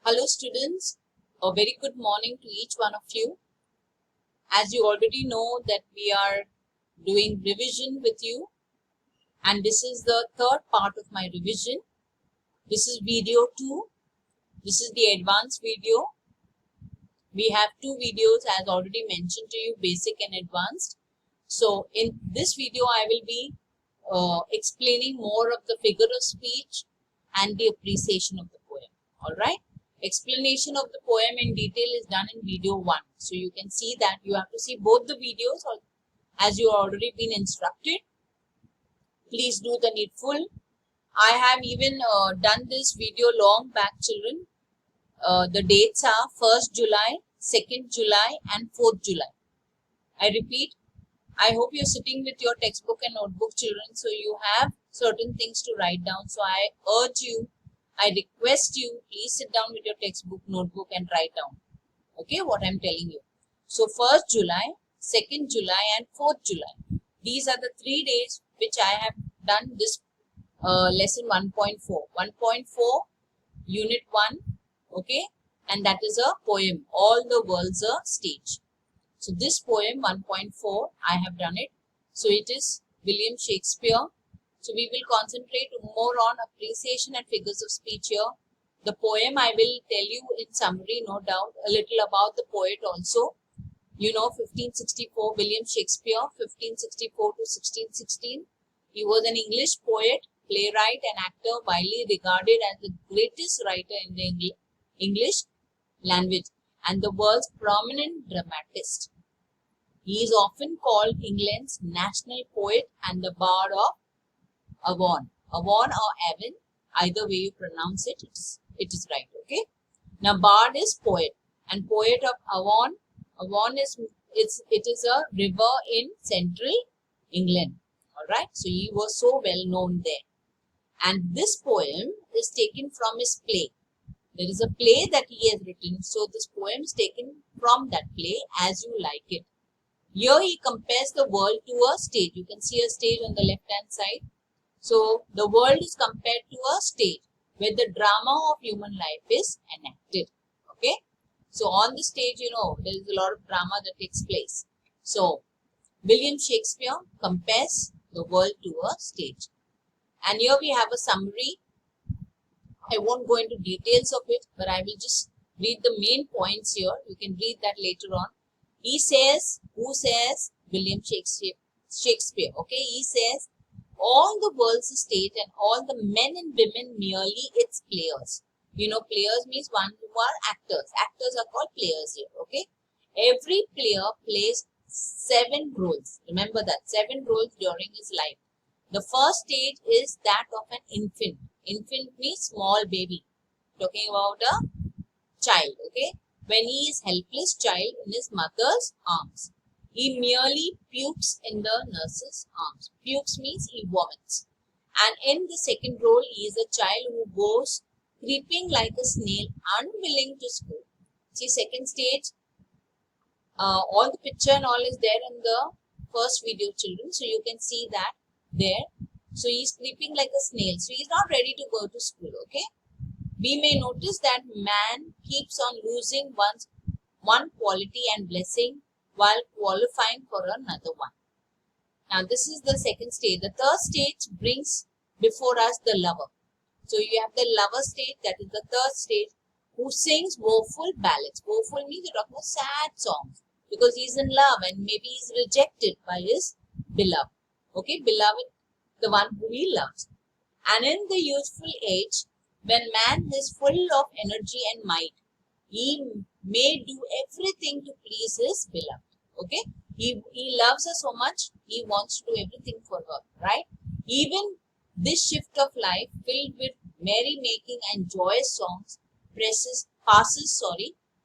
Hello students, a very good morning to each one of you. As you already know that we are doing revision with you, and this is the third part of my revision. This is video 2. This is the advanced video. We have two videos as already mentioned to you, basic and advanced. So in this video I will be explaining more of the figure of speech and the appreciation of the poem. Alright. Explanation of the poem in detail is done in video 1. So you can see that you have to see both the videos as you already been instructed. Please do the needful. I have even done this video long back, children. The dates are 1st July, 2nd July and 4th July. I repeat, I hope you're sitting with your textbook and notebook, children, so you have certain things to write down. So I urge you, I request you, please sit down with your textbook, notebook and write down, okay, what I'm telling you. So 1st July, 2nd July and 4th July. These are the 3 days which I have done this lesson 1.4. 1.4, unit 1, okay, and that is a poem, All the World's a Stage. So this poem 1.4, I have done it. So it is William Shakespeare. So we will concentrate more on appreciation and figures of speech here. The poem I will tell you in summary, no doubt, a little about the poet also. You know, 1564, William Shakespeare, 1564 to 1616. He was an English poet, playwright and actor, widely regarded as the greatest writer in the English language and the world's prominent dramatist. He is often called England's national poet and the bard of Avon. Avon or Avon, either way you pronounce it, it is right, okay? Now, bard is poet and poet of Avon. Avon is, it is a river in central England, alright? So, he was so well known there. And this poem is taken from his play. There is a play that he has written. So, this poem is taken from that play as you like it. Here he compares the world to a stage. You can see a stage on the left hand side. So, the world is compared to a stage where the drama of human life is enacted. Okay. So, on the stage, you know, there is a lot of drama that takes place. So, William Shakespeare compares the world to a stage. And here we have a summary. I won't go into details of it, but I will just read the main points here. You can read that later on. He says, who says? William Shakespeare. Okay, he says, all the world's a stage and all the men and women merely its players. You know, players means one who are actors. Actors are called players here, okay? Every player plays 7 roles. Remember that, 7 roles during his life. The first stage is that of an infant. Infant means small baby. Talking about a child, okay? When he is helpless child in his mother's arms. He merely pukes in the nurse's arms. Pukes means he vomits. And in the second role, he is a child who goes creeping like a snail, unwilling to school. See, second stage, all the picture and all is there in the first video, children. So you can see that there. So he is creeping like a snail. So he is not ready to go to school, okay? We may notice that man keeps on losing one quality and blessing while qualifying for another one. Now, this is the second stage. The third stage brings before us the lover. So, you have the lover stage, that is the third stage, who sings woeful ballads. Woeful means you're talking about sad songs because he's in love and maybe he's rejected by his beloved. Okay, beloved, the one who he loves. And in the youthful age, when man is full of energy and might, he may do everything to please his beloved. Okay, he loves her so much, he wants to do everything for her, right? Even this shift of life filled with merrymaking and joyous songs passes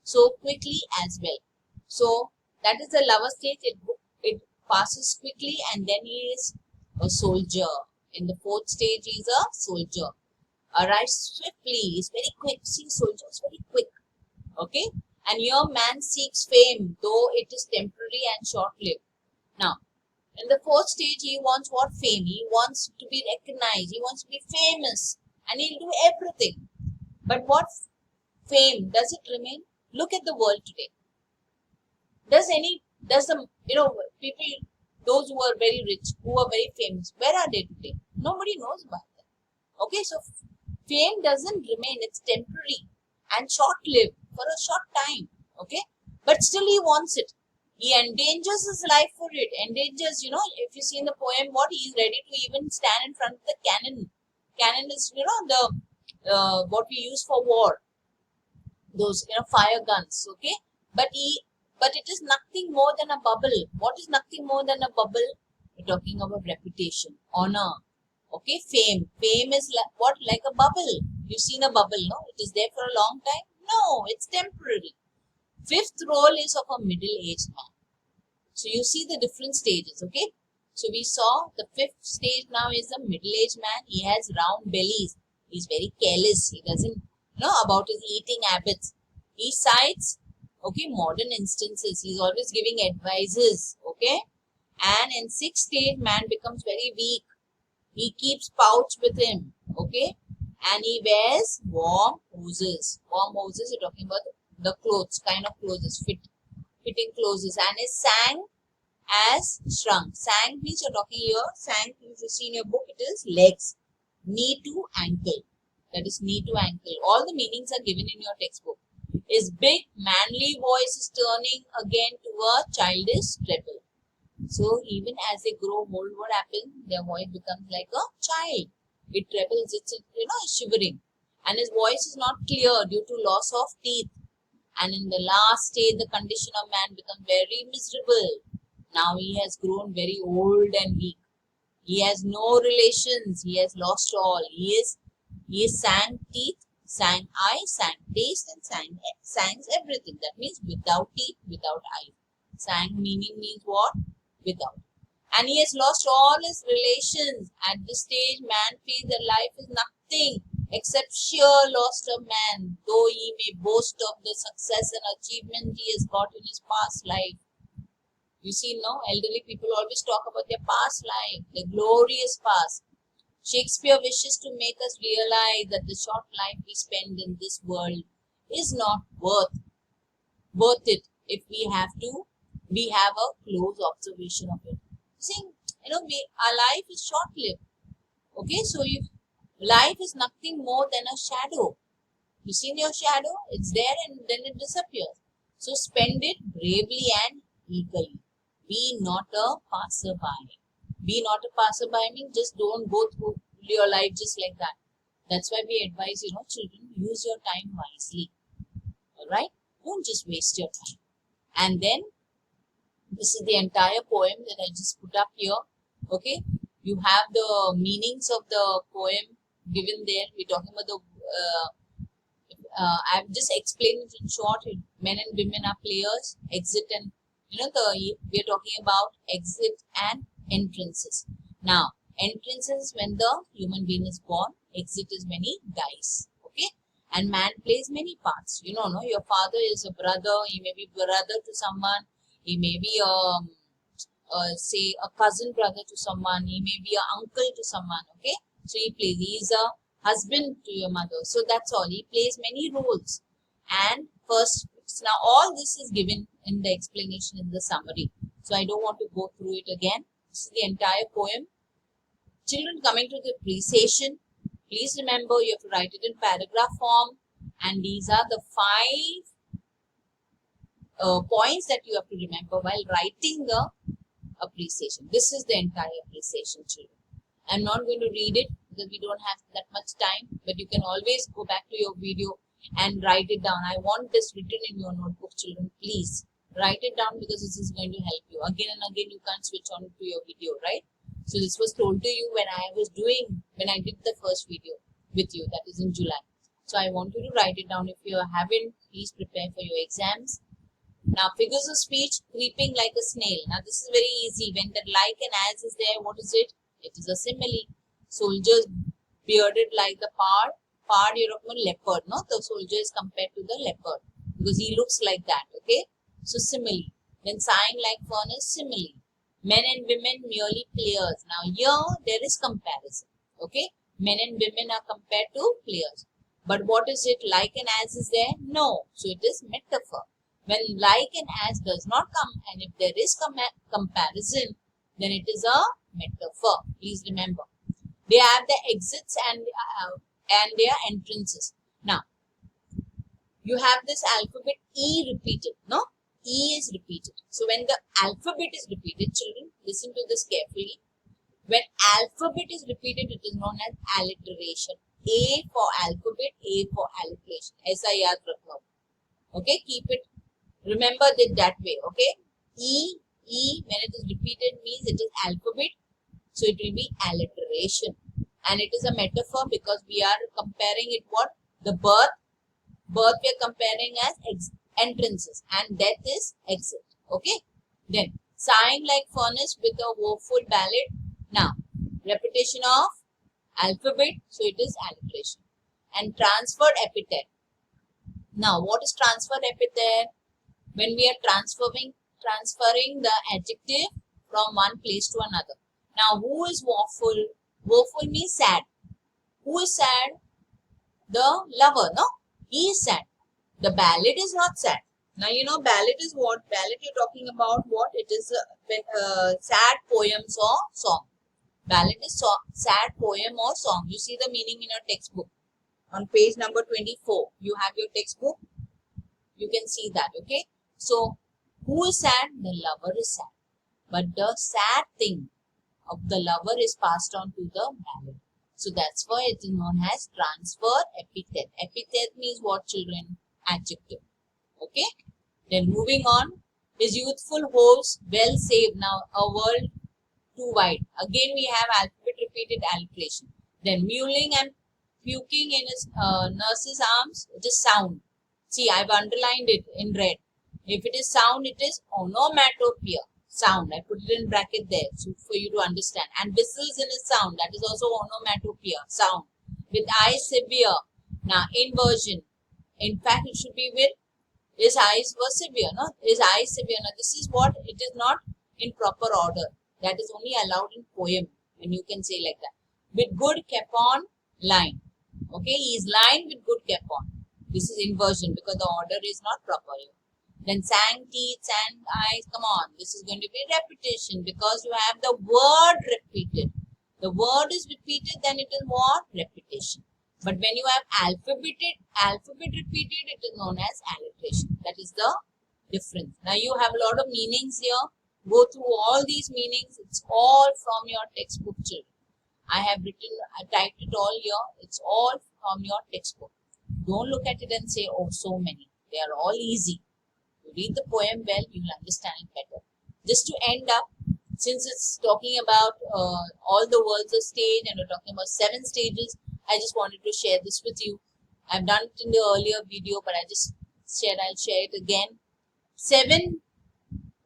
so quickly as well. So that is the lover stage. It passes quickly and then he is a soldier. In the fourth stage, he is a soldier. Arrives swiftly, is very quick. See, soldier is very quick. Okay. And here man seeks fame, though it is temporary and short-lived. Now, in the fourth stage, he wants what? Fame. He wants to be recognized. He wants to be famous. And he'll do everything. But what Fame, does it remain? Look at the world today. Does the, people, those who are very rich, who are very famous, where are they today? Nobody knows about them. Okay, so fame doesn't remain, it's temporary and short-lived for a short time. Okay, but still he wants it. He endangers his life for it. Endangers, if you see in the poem, what he is ready to even stand in front of the cannon. Cannon is, the what we use for war. Those, fire guns. Okay, but it is nothing more than a bubble. What is nothing more than a bubble? We're talking about reputation, honor. Okay, fame. Fame is like a bubble. You've seen a bubble, no? It is there for a long time. No, it's temporary. Fifth role is of a middle-aged man. So you see the different stages, okay? So we saw the fifth stage now is the middle-aged man. He has round bellies. He's very careless. He doesn't know about his eating habits. He cites, okay, modern instances. He's always giving advices, okay? And in sixth stage, man becomes very weak. He keeps pouch with him, okay? And he wears warm hoses. Warm hoses, you're talking about the clothes, kind of clothes, fitting clothes. And his sang as shrunk. Sang means you're talking here, sang, if you see in your book, it is legs, knee to ankle. That is knee to ankle. All the meanings are given in your textbook. His big, manly voice is turning again to a childish treble. So even as they grow old, what happens? Their voice becomes like a child. It trebles, it's shivering. And his voice is not clear due to loss of teeth. And in the last stage, the condition of man becomes very miserable. Now he has grown very old and weak. He has no relations. He has lost all. He is sang teeth, sang eye, sang taste, and sangs everything. That means without teeth, without eyes. Sang meaning means what? Without. And he has lost all his relations. At this stage, man feels that life is nothing except sheer loss of man, though he may boast of the success and achievement he has got in his past life. You see, elderly people always talk about their past life, their glorious past. Shakespeare wishes to make us realize that the short life we spend in this world is not worth it if we have a close observation of it. See, our life is short-lived. Okay, so life is nothing more than a shadow. You see your shadow? It's there and then it disappears. So spend it bravely and eagerly. Be not a passerby. Be not a passerby means just don't go through your life just like that. That's why we advise, children, use your time wisely. Alright? Don't just waste your time. And then, this is the entire poem that I just put up here. Okay? You have the meanings of the poem given there. We're talking about I've just explained it in short. Men and women are players. Exit and, we're talking about exit and entrances. Now, entrances when the human being is born. Exit is when he dies. Okay? And man plays many parts. Your father is a brother. He may be brother to someone. He may be say a cousin brother to someone. He may be an uncle to someone. Okay? So he plays. He is a husband to your mother. So that's all. He plays many roles. And first, now all this is given in the explanation in the summary. So I don't want to go through it again. This is the entire poem. Children, coming to the appreciation, please remember you have to write it in paragraph form. And these are the 5 points that you have to remember while writing the appreciation. This is the entire appreciation, children. I'm not going to read it because we don't have that much time, but you can always go back to your video and write it down. I want this written in your notebook, children. Please write it down because this is going to help you. Again and again, you can't switch on to your video, right? So this was told to you when I did the first video with you, that is in July. So I want you to write it down. If you haven't, please prepare for your exams. Now, figures of speech, creeping like a snail. Now, this is very easy. When that like and as is there, what is it? It is a simile. Soldiers bearded like the pard. Pard, you're talking about leopard, no? The soldier is compared to the leopard because he looks like that, okay? So, simile. Then, sighing like furnace, simile. Men and women merely players. Now, here, there is comparison, okay? Men and women are compared to players. But what is it? Like and as is there? No. So it is metaphor. When like and as does not come, and if there is comparison, then it is a metaphor. Please remember. They have the exits and their entrances. Now, you have this alphabet E repeated, no? E is repeated. So when the alphabet is repeated, children, listen to this carefully. When alphabet is repeated, it is known as alliteration. A for alphabet, A for alliteration. ऐसा याद रखना. Okay, keep it. Remember that way. Okay. E, when it is repeated means it is alphabet. So it will be alliteration. And it is a metaphor because we are comparing it what? The birth we are comparing as entrances and death is exit. Okay. Then sighing like furnace with a woeful ballad. Now repetition of alphabet, so it is alliteration. And transferred epithet. Now what is transferred epithet? When we are transferring the adjective from one place to another. Now who is woeful? Woeful means sad. Who is sad? The lover, no? He is sad. The ballad is not sad. Now you know ballad is what? Ballad you're talking about what? It is sad poems or song. Ballad is sad poem or song. You see the meaning in your textbook. On page number 24, you have your textbook. You can see that, okay? So, who is sad? The lover is sad. But the sad thing of the lover is passed on to the ballad. So, that's why it is known as transfer epithet. Epithet means what, children? Adjective. Okay? Then moving on. His youthful hopes well saved. Now, a world too wide. Again, we have alphabet repeated alliteration. Then mewling and puking in his nurse's arms. It is sound. See, I've underlined it in red. If it is sound, it is onomatopoeia. Sound. I put it in bracket there so for you to understand. And whistles in his sound. That is also onomatopoeia. Sound. With eyes severe. Now, inversion. In fact, it should be with his eyes were severe. No? His eyes severe. Now, this is what it is not in proper order. That is only allowed in poem. And you can say like that. With good kept on line. Okay. He is lined with good kept on. This is inversion because the order is not proper here. Then sang teeth, sang eyes. Come on. This is going to be repetition because you have the word repeated. The word is repeated, then it is what? Repetition. But when you have alphabet repeated, it is known as alliteration. That is the difference. Now you have a lot of meanings here. Go through all these meanings. It's all from your textbook, children. I typed it all here. It's all from your textbook. Don't look at it and say, oh, so many. They are all easy. You read the poem well, you will understand it better. Just to end up, since it's talking about all the worlds of stage and we're talking about 7 stages, I just wanted to share this with you. I've done it in the earlier video, but I'll share it again. 7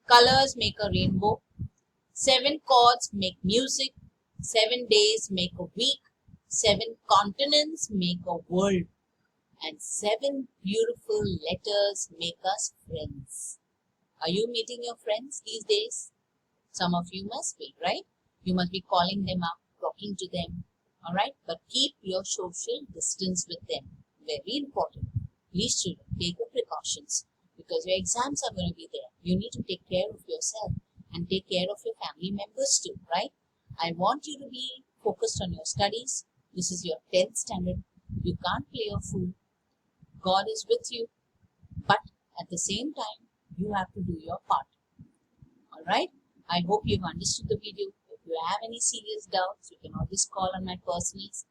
colors make a rainbow. 7 chords make music. 7 days make a week. 7 continents make a world. And 7 beautiful letters make us friends. Are you meeting your friends these days? Some of you must be, right? You must be calling them up, talking to them. Alright? But keep your social distance with them. Very important. Please, children, take the precautions because your exams are going to be there. You need to take care of yourself and take care of your family members too, right? I want you to be focused on your studies. This is your 10th standard. You can't play a fool. God is with you. But at the same time, you have to do your part. Alright? I hope you've understood the video. If you have any serious doubts, you can always call on my personals.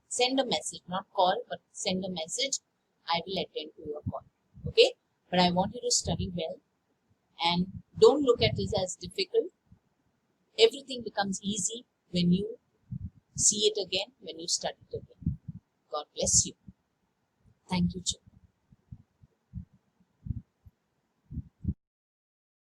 Send a message, not call, but send a message. I will attend to your call. Okay? But I want you to study well and don't look at this as difficult. Everything becomes easy when you see it again, when you study it again. God bless you. Thank you, children.